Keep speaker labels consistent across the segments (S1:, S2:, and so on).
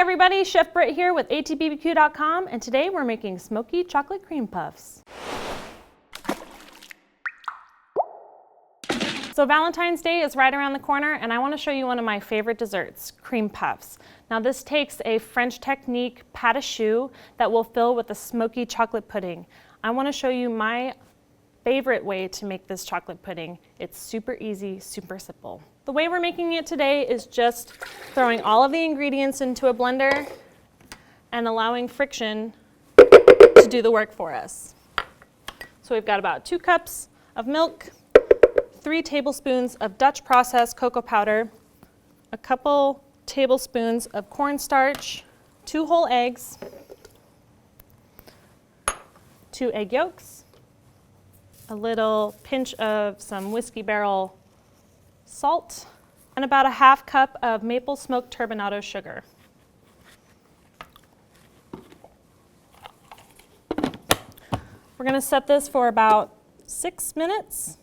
S1: everybody, Chef Britt here with atbbq.com, and today we're making smoky chocolate cream puffs. So Valentine's Day is right around the corner, and I want to show you one of my favorite desserts, cream puffs. Now this takes a French technique pâte choux that we'll fill with a smoky chocolate pudding. I want to show you my favorite way to make this chocolate pudding. It's super easy, super simple. The way we're making it today is just throwing all of the ingredients into a blender and allowing friction to do the work for us. So we've got about 2 cups of milk, 3 tablespoons of Dutch processed cocoa powder, a couple tablespoons of cornstarch, 2 whole eggs, 2 egg yolks, a little pinch of some whiskey barrel salt, and about a 1/2 cup of maple smoked turbinado sugar. We're going to set this for about 6 minutes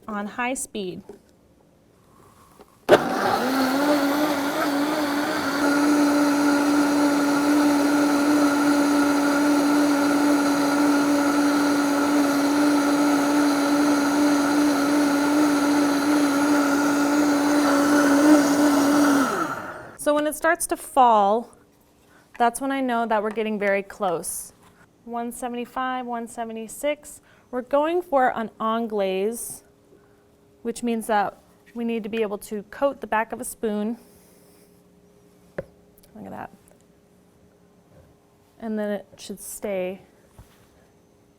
S1: on high speed. So when it starts to fall, that's when I know that we're getting very close. 175, 176. We're going for an anglaise, which means that we need to be able to coat the back of a spoon. Look at that. And then it should stay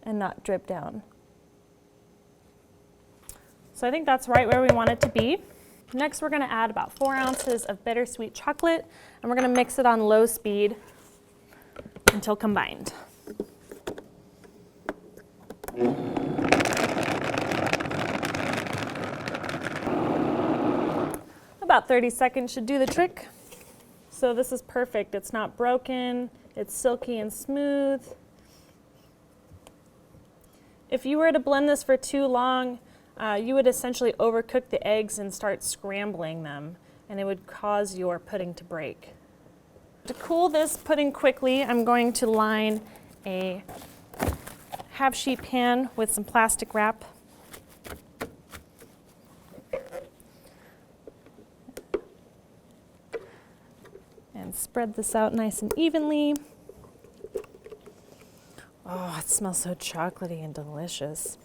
S1: and not drip down. So I think that's right where we want it to be. Next, we're going to add about 4 ounces of bittersweet chocolate, and we're going to mix it on low speed until combined. About 30 seconds should do the trick. So this is perfect. It's not broken, it's silky and smooth. If you were to blend this for too long, you would essentially overcook the eggs and start scrambling them, and it would cause your pudding to break. To cool this pudding quickly, I'm going to line a half-sheet pan with some plastic wrap. And spread this out nice and evenly. Oh, it smells so chocolatey and delicious.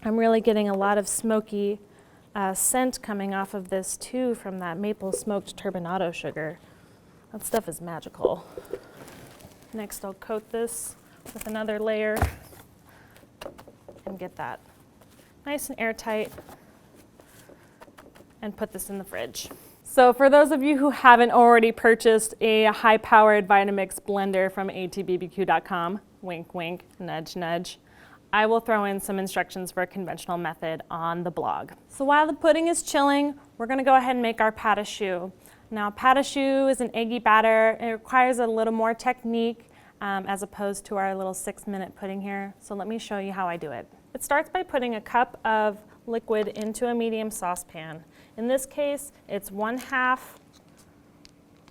S1: I'm really getting a lot of smoky scent coming off of this too from that maple smoked turbinado sugar. That stuff is magical. Next, I'll coat this with another layer and get that nice and airtight and put this in the fridge. So for those of you who haven't already purchased a high-powered Vitamix Blender from atbbq.com, wink, wink, nudge, nudge, I will throw in some instructions for a conventional method on the blog. So while the pudding is chilling, we're going to go ahead and make our pâte choux. Now, pâte choux is an eggy batter. It requires a little more technique as opposed to our little 6-minute pudding here. So let me show you how I do it. It starts by putting a cup of liquid into a medium saucepan. In this case, it's 1/2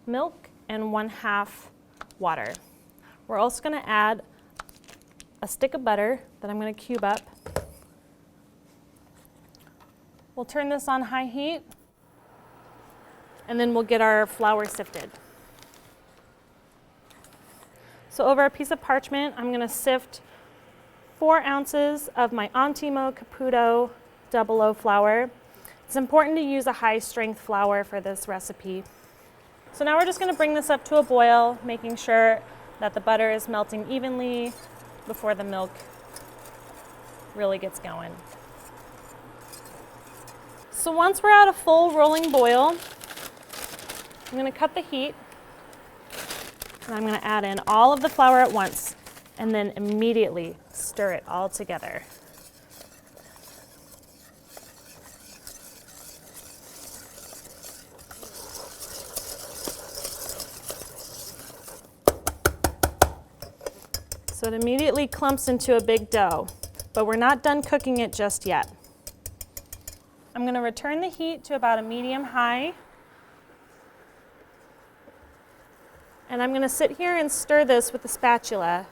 S1: milk and 1/2 water. We're also going to add a stick of butter that I'm going to cube up. We'll turn this on high heat, and then we'll get our flour sifted. So over a piece of parchment, I'm going to sift 4 ounces of my Antimo Caputo double O flour. It's important to use a high-strength flour for this recipe. So now we're just going to bring this up to a boil, making sure that the butter is melting evenly before the milk really gets going. So once we're at a full rolling boil, I'm going to cut the heat, and I'm going to add in all of the flour at once, and then immediately stir it all together. So it immediately clumps into a big dough, but we're not done cooking it just yet. I'm going to return the heat to about a medium-high And I'm going to sit here and stir this with the spatula.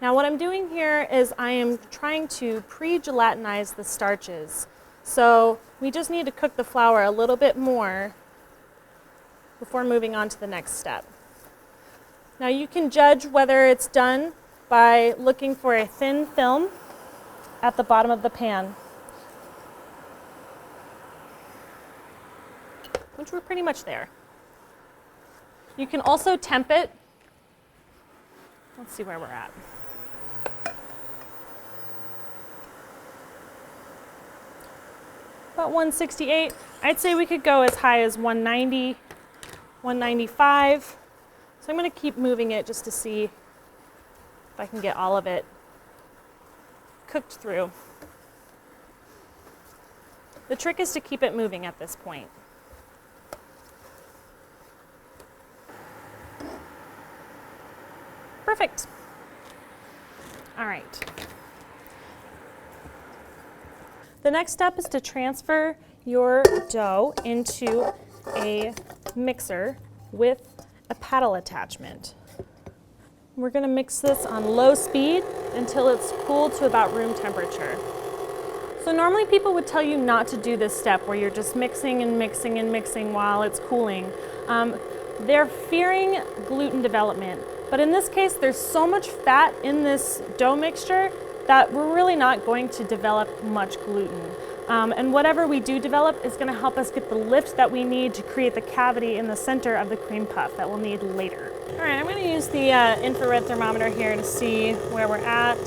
S1: Now what I'm doing here is I am trying to pre-gelatinize the starches. So we just need to cook the flour a little bit more before moving on to the next step. Now you can judge whether it's done by looking for a thin film at the bottom of the pan, which we're pretty much there. You can also temp it. Let's see where we're at. About 168. I'd say we could go as high as 190, 195. So I'm going to keep moving it just to see if I can get all of it cooked through. The trick is to keep it moving at this point. Perfect. All right. The next step is to transfer your dough into a mixer with a paddle attachment. We're going to mix this on low speed until it's cooled to about room temperature. So normally people would tell you not to do this step where you're just mixing and mixing and mixing while it's cooling. They're fearing gluten development, but in this case there's so much fat in this dough mixture that we're really not going to develop much gluten. And whatever we do develop is going to help us get the lift that we need to create the cavity in the center of the cream puff that we'll need later. All right, I'm going to use the infrared thermometer here to see where we're at.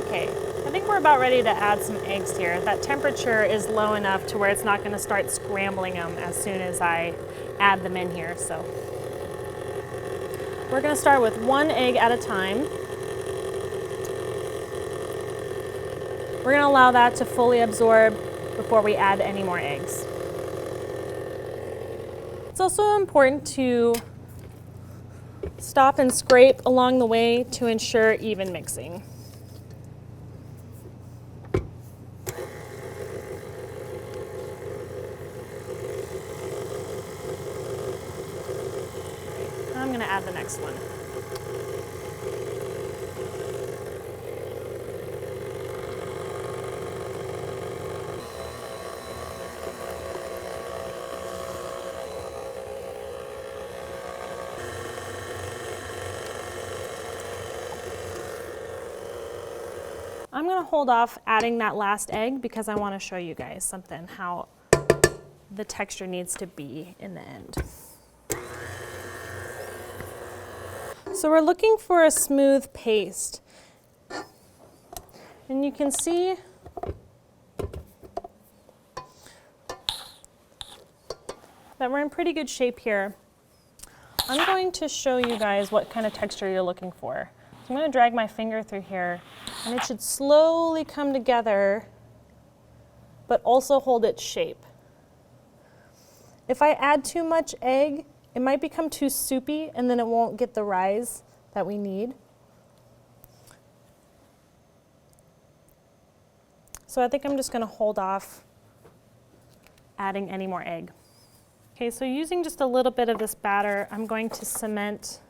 S1: Okay, I think we're about ready to add some eggs here. That temperature is low enough to where it's not going to start scrambling them as soon as I add them in here. So we're going to start with one egg at a time. We're going to allow that to fully absorb before we add any more eggs. It's also important to stop and scrape along the way to ensure even mixing. I'm going to add the next one. I'm going to hold off adding that last egg because I want to show you guys something, how the texture needs to be in the end. So we're looking for a smooth paste. And you can see that we're in pretty good shape here. I'm going to show you guys what kind of texture you're looking for. So I'm going to drag my finger through here, and it should slowly come together, but also hold its shape. If I add too much egg, it might become too soupy, and then it won't get the rise that we need. So I think I'm just going to hold off adding any more egg. Okay, so using just a little bit of this batter, I'm going to cement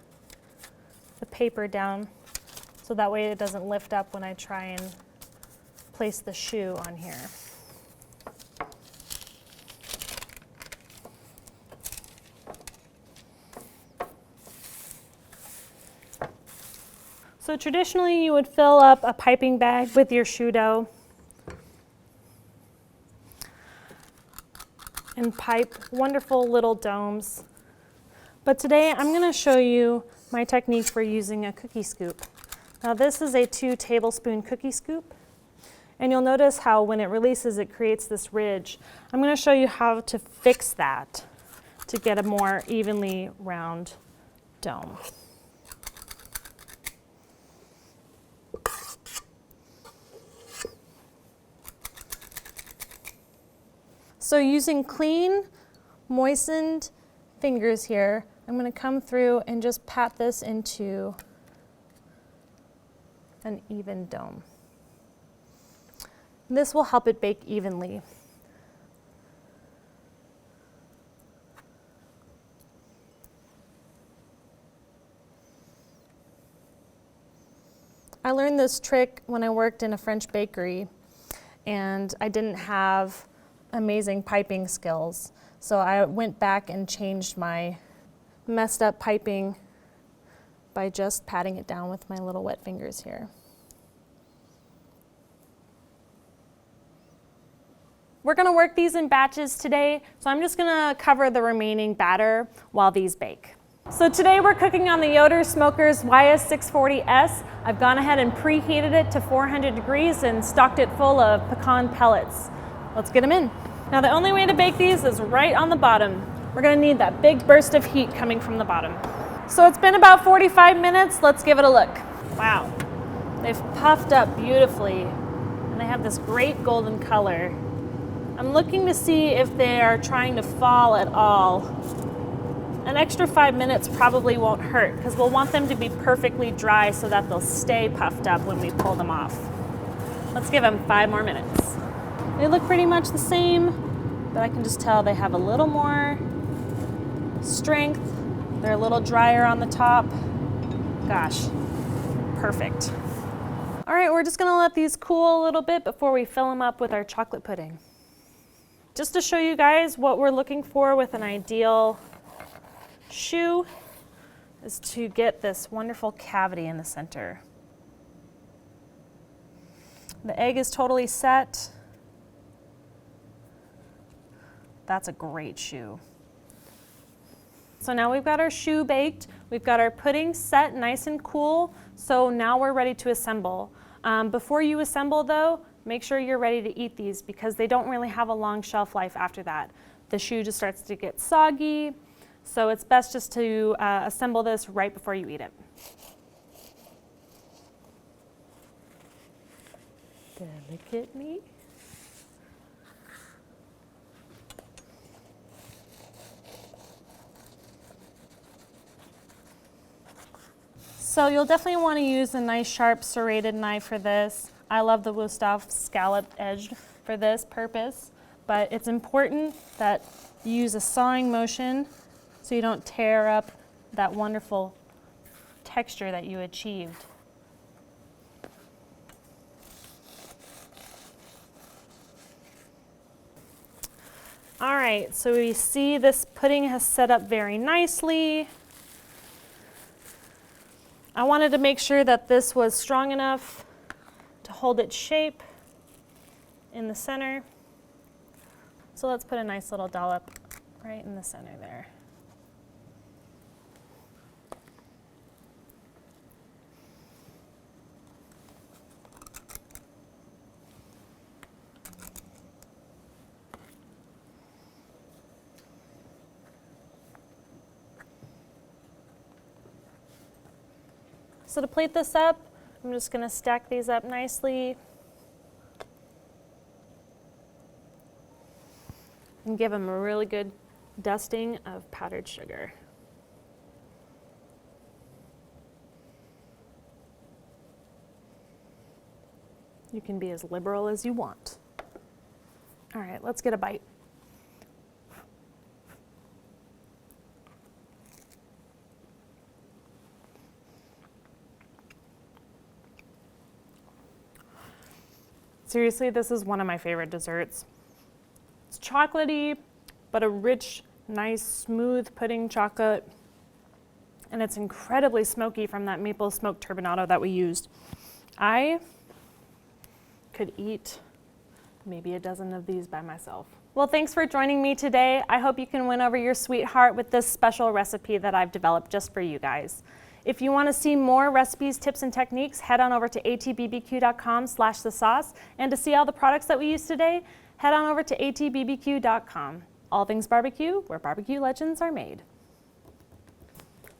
S1: the paper down so that way it doesn't lift up when I try and place the choux on here. So traditionally you would fill up a piping bag with your choux dough and pipe wonderful little domes. But today I'm going to show you my technique for using a cookie scoop. Now this is a 2 tablespoon cookie scoop, and you'll notice how when it releases it creates this ridge. I'm going to show you how to fix that to get a more evenly round dome. So using clean, moistened fingers here, I'm going to come through and just pat this into an even dome. This will help it bake evenly. I learned this trick when I worked in a French bakery and I didn't have amazing piping skills. So I went back and changed my messed up piping by just patting it down with my little wet fingers here. We're gonna work these in batches today, so I'm just gonna cover the remaining batter while these bake. So today we're cooking on the Yoder Smoker's YS640S. I've gone ahead and preheated it to 400 degrees and stocked it full of pecan pellets. Let's get them in. Now the only way to bake these is right on the bottom. We're gonna need that big burst of heat coming from the bottom. So it's been about 45 minutes. Let's give it a look. Wow, they've puffed up beautifully and they have this great golden color. I'm looking to see if they are trying to fall at all. An extra 5 minutes probably won't hurt because we'll want them to be perfectly dry so that they'll stay puffed up when we pull them off. Let's give them 5 more minutes. They look pretty much the same, but I can just tell they have a little more strength. They're a little drier on the top. Gosh, perfect. All right, we're just gonna let these cool a little bit before we fill them up with our chocolate pudding. Just to show you guys what we're looking for with an ideal choux is to get this wonderful cavity in the center. The egg is totally set. That's a great choux. So now we've got our choux baked, we've got our pudding set nice and cool, so now we're ready to assemble. Before you assemble though, make sure you're ready to eat these because they don't really have a long shelf life after that. The choux just starts to get soggy, so it's best just to assemble this right before you eat it. Delicately. So you'll definitely want to use a nice sharp serrated knife for this. I love the Wusthof scalloped edge for this purpose, but it's important that you use a sawing motion so you don't tear up that wonderful texture that you achieved. All right, so we see this pudding has set up very nicely. I wanted to make sure that this was strong enough to hold its shape in the center. So let's put a nice little dollop right in the center there. So to plate this up, I'm just going to stack these up nicely and give them a really good dusting of powdered sugar. You can be as liberal as you want. All right, let's get a bite. Seriously, this is one of my favorite desserts. It's chocolatey, but a rich, nice, smooth pudding chocolate. And it's incredibly smoky from that maple smoked turbinado that we used. I could eat maybe a dozen of these by myself. Well, thanks for joining me today. I hope you can win over your sweetheart with this special recipe that I've developed just for you guys. If you want to see more recipes, tips, and techniques, head on over to atbbq.com/thesauce. And to see all the products that we used today, head on over to atbbq.com. All things barbecue, where barbecue legends are made.